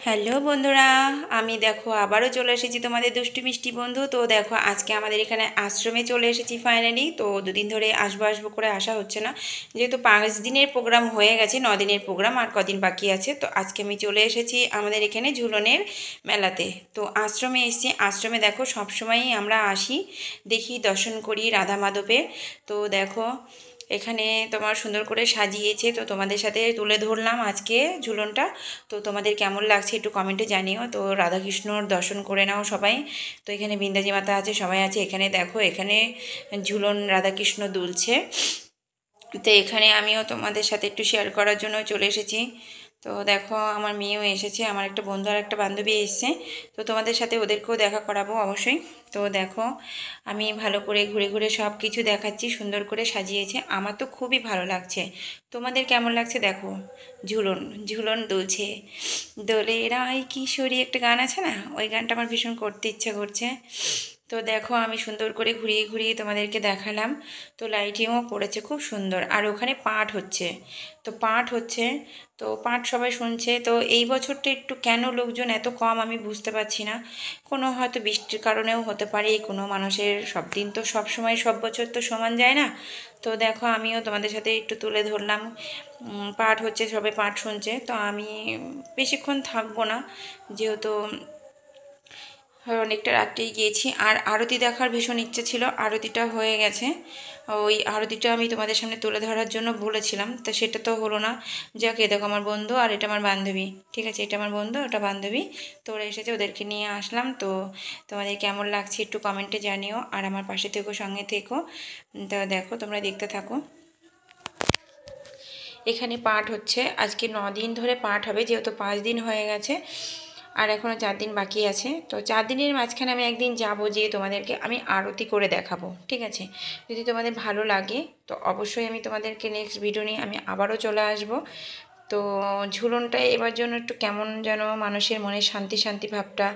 Hello বন্ধুরা, আমি দেখো আবারও চলে এসেছি তোমাদের দুষ্টু মিষ্টি বন্ধু। তো দেখো আজকে আমাদের এখানে আশ্রমে চলে এসেছি ফাইনালি। তো দুদিন ধরে আসবো আসবো করে আসা হচ্ছে না, যেহেতু 5 দিনের প্রোগ্রাম হয়ে গেছে, 9 দিনের প্রোগ্রাম আর কদিন বাকি আছে। তো আজকে আমি চলে এসেছি আমাদের এখানে ঝুলনের মেলাতে। তো আশ্রমে এসেছি। আশ্রমে দেখো সবসময়ই আমরা আসি, দেখি, দর্শন করি রাধা মাধবের। তো দেখো এখানে তোমার সুন্দর করে সাজিয়েছে, তো তোমাদের সাথে তুলে ধরলাম আজকে ঝুলনটা। তো তোমাদের কেমন লাগছে একটু কমেন্টে জানিও। তো রাধাকৃষ্ণর দর্শন করে নাও সবাই। তো এখানে বৃন্দাজি মাতা আছে, সবাই আছে এখানে। দেখো এখানে ঝুলন রাধাকৃষ্ণ দুলছে। তো এখানে আমিও তোমাদের সাথে একটু শেয়ার করার জন্য চলে এসেছি। তো দেখো আমার মেয়েও এসেছে, আমার একটা বন্ধু আর একটা বান্ধবী এসেছে। তো তোমাদের সাথে ওদেরকেও দেখা করাবো অবশ্যই। তো দেখো আমি ভালো করে ঘুরে ঘুরে সব কিছু দেখাচ্ছি, সুন্দর করে সাজিয়েছে, আমার তো খুবই ভালো লাগছে। তোমাদের কেমন লাগছে দেখো। ঝুলন ঝুলন দুলছে, দোলে রায় কিশোরী একটা গান আছে না, ওই গানটা আমার ভীষণ করতে ইচ্ছা করছে। তো দেখো আমি সুন্দর করে ঘুরিয়ে ঘুরিয়ে তোমাদেরকে দেখালাম। তো লাইটিংও করেছে খুব সুন্দর, আর ওখানে পাঠ হচ্ছে। তো পাঠ হচ্ছে, তো পাঠ সবাই শুনছে। তো এই বছরটা একটু কেন লোকজন এত কম আমি বুঝতে পারছি না। কোনো হয়তো বৃষ্টির কারণেও হতে পারে, কোনো মানুষের সব দিন তো সব সময় সব বছর তো সমান যায় না। তো দেখো আমিও তোমাদের সাথে একটু তুলে ধরলাম। পাঠ হচ্ছে, সবাই পাঠ শুনছে। তো আমি বেশিক্ষণ থাকবো না, যেহেতু অনেকটা রাত্রেই গিয়েছি। আর আরতি দেখার ভীষণ ইচ্ছে ছিল, আরতিটা হয়ে গেছে। ওই আরতিটা আমি তোমাদের সামনে তুলে ধরার জন্য বলেছিলাম, তো সেটা তো হলো না। যাক, এ দেখো আমার বন্ধু আর এটা আমার বান্ধবী। ঠিক আছে, এটা আমার বন্ধু, ওটা বান্ধবী। তো ওরা এসেছে, ওদেরকে নিয়ে আসলাম। তো তোমাদের কেমন লাগছে একটু কমেন্টে জানিও, আর আমার পাশে থেকো, সঙ্গে থেকো। তো দেখো তোমরা দেখতে থাকো। এখানে পাঠ হচ্ছে, আজকে 9 দিন ধরে পাঠ হবে, যেহেতু 5 দিন হয়ে গেছে আর এখনও 4 দিন বাকি আছে। তো 4 দিনের মাঝখানে আমি একদিন যাব, যেয়ে তোমাদেরকে আমি আরতি করে দেখাবো। ঠিক আছে, যদি তোমাদের ভালো লাগে তো অবশ্যই আমি তোমাদেরকে নেক্সট ভিডিও নিয়ে আমি আবারও চলে আসব। তো ঝুলনটা এবার জন্য একটু কেমন যেন মানুষের মনে শান্তি শান্তি ভাবটা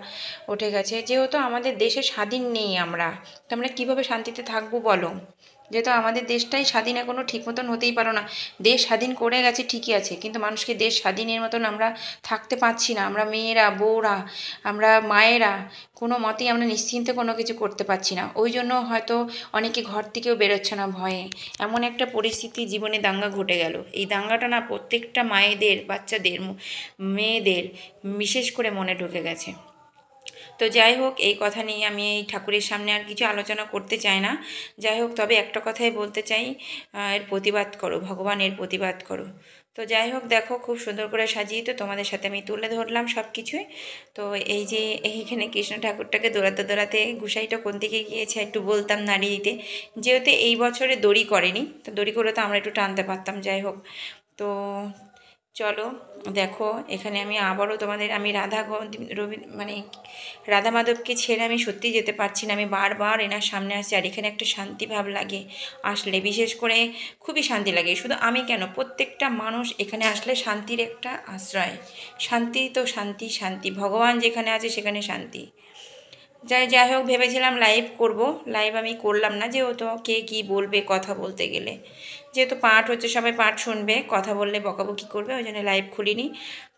উঠে গেছে, যেহেতু আমাদের দেশে স্বাধীন নেই আমরা, তো আমরা কীভাবে শান্তিতে থাকবো বলো। যেহেতু আমাদের দেশটাই স্বাধীন এখনও ঠিক মতন হতেই পারো না। দেশ স্বাধীন করে গেছে ঠিকই আছে, কিন্তু মানুষকে দেশ স্বাধীনের মতন আমরা থাকতে পারছি না। আমরা মেয়েরা, বউরা, আমরা মায়েরা কোনো মতেই আমরা নিশ্চিন্তে কোনো কিছু করতে পারছি না। ওই জন্য হয়তো অনেকে ঘর থেকেও বেরোচ্ছে না ভয়ে। এমন একটা পরিস্থিতি, জীবনে দাঙ্গা ঘটে গেল। এই দাঙ্গাটা না প্রত্যেকটা মায়েদের, বাচ্চাদের, মেয়েদের বিশেষ করে মনে ঢুকে গেছে। তো যাই হোক, এই কথা নিয়ে আমি এই ঠাকুরের সামনে আর কিছু আলোচনা করতে চাই না। যাই হোক, তবে একটা কথাই বলতে চাই, এর প্রতিবাদ করো ভগবান, এর প্রতিবাদ করো। তো যাই হোক, দেখো খুব সুন্দর করে সাজিয়ে তো তোমাদের সাথে আমি তুলে ধরলাম সব কিছুই। তো এই যে এইখানে কৃষ্ণ ঠাকুরটাকে দোলাতে দোলাতে গোসাইটা কোন দিকে গিয়েছে একটু বলতাম নাড়িয়ে দিতে, যেহেতু এই বছরে দড়ি করেনি, তো দড়ি করলে তো আমরা একটু টানতে পারতাম। যাই হোক, তো চলো দেখো এখানে আমি আবারও তোমাদের, আমি রবি মানে রাধা মাধবকে ছেড়ে আমি সত্যিই যেতে পারছি না। আমি বারবার এনার সামনে আসছি, আর এখানে একটা শান্তি ভাব লাগে আসলে, বিশেষ করে খুবই শান্তি লাগে। শুধু আমি কেন, প্রত্যেকটা মানুষ এখানে আসলে শান্তির একটা আশ্রয়। শান্তি তো শান্তি, শান্তি, ভগবান যেখানে আছে সেখানে শান্তি। যাই যাই হোক, ভেবেছিলাম লাইভ করব, লাইভ আমি করলাম না, যেহেতু কে কী বলবে কথা বলতে গেলে। যেহেতু পাঠ হচ্ছে, সবাই পাঠ শুনবে, কথা বললে বকাবকি করবে, ওই জন্য লাইভ খুলিনি।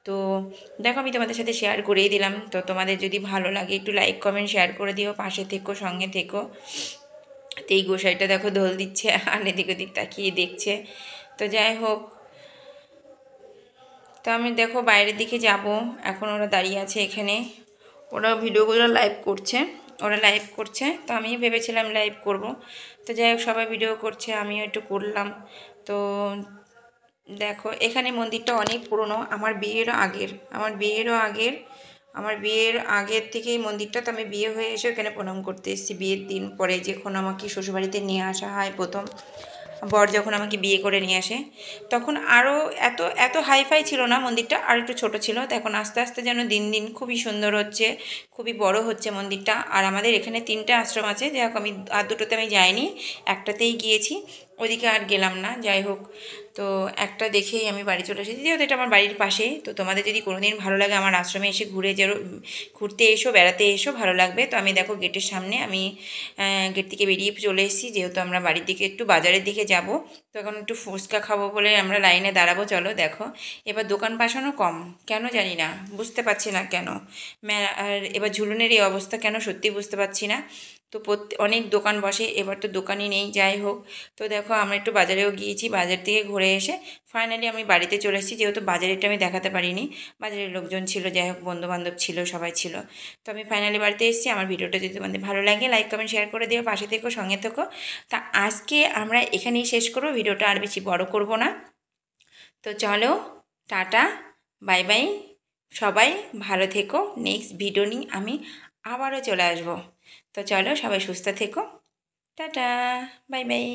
তো দেখো আমি তোমাদের সাথে শেয়ার করেই দিলাম। তো তোমাদের যদি ভালো লাগে একটু লাইক কমেন্ট শেয়ার করে দিও, পাশে থেকো, সঙ্গে থেকো। তো এই গোসাইটা দেখো দোল দিচ্ছে আর এদিক ওদিক তাকিয়ে দেখছে। তো যাই হোক, তো আমি দেখো বাইরের দিকে যাব, এখন ওরা দাঁড়িয়ে আছে এখানে, ওরা ভিডিওগুলো লাইভ করছে, ওরা লাইভ করছে। তো আমি ভেবেছিলাম লাইভ করব। তো যাই হোক, সবাই ভিডিও করছে, আমিও একটু করলাম। তো দেখো এখানে মন্দিরটা অনেক পুরনো, আমার বিয়ের আগের থেকেই মন্দিরটা। তো আমি বিয়ে হয়ে এসে এখানে প্রণাম করতে এসেছি বিয়ের দিন পরে, যখন আমাকে শ্বশুরবাড়িতে নিয়ে আসা হয় প্রথম, বর যখন আমাকে বিয়ে করে নিয়ে আসে, তখন আরও এত এত হাইফাই ছিল না মন্দিরটা, আর একটু ছোট ছিল। তো এখন আস্তে আস্তে যেন দিন দিন খুবই সুন্দর হচ্ছে, খুবই বড় হচ্ছে মন্দিরটা। আর আমাদের এখানে 3টে আশ্রম আছে, যাই হোক আমি আর দুটোতে আমি যাইনি, একটাতেই গিয়েছি। ওদিকে আর গেলাম না। যাই হোক, তো একটা দেখেই আমি বাড়ি চলে এসেছি, যেহেতু এটা আমার বাড়ির পাশেই। তো তোমাদের যদি কোনোদিন ভালো লাগে আমার আশ্রমে এসে ঘুরতে এসো, বেড়াতে এসো, ভালো লাগবে। তো আমি দেখো গেটের সামনে, আমি গেট থেকে বেরিয়ে চলে এসেছি, যেহেতু আমরা বাড়ির দিকে একটু বাজারের দিকে যাব। তো এখন একটু ফুচকা খাবো বলে আমরা লাইনে দাঁড়াবো। চলো দেখো, এবার দোকান পাশানো কম, কেন জানি না, বুঝতে পারছি না কেন। আর এবার ঝুলনের এই অবস্থা কেন, সত্যি বুঝতে পারছি না। তো অনেক দোকান বসে, এবার তো দোকানই নেই। যাই হোক, তো দেখো আমরা একটু বাজারেও গিয়েছি, বাজার থেকে ঘুরে এসে ফাইনালি আমি বাড়িতে চলে এসেছি। যেহেতু বাজারেটা আমি দেখাতে পারিনি, বাজারের লোকজন ছিল, যাই হোক বন্ধুবান্ধব ছিল, সবাই ছিল। তো আমি ফাইনালি বাড়িতে এসেছি। আমার ভিডিওটা যদি তোমাদের ভালো লাগে লাইক কমেন্ট শেয়ার করে দিও, পাশে থেকো, সঙ্গে থেকো। তা আজকে আমরা এখানেই শেষ করবো, ভিডিওটা আর বেশি বড় করব না। তো চলো, টাটা, বাই বাই, সবাই ভালো থেকো। নেক্সট ভিডিও নিয়ে আমি আবারও চলে আসবো। তো চলো, সবাই সুস্থ থেকো, টাটা, বাই বাই।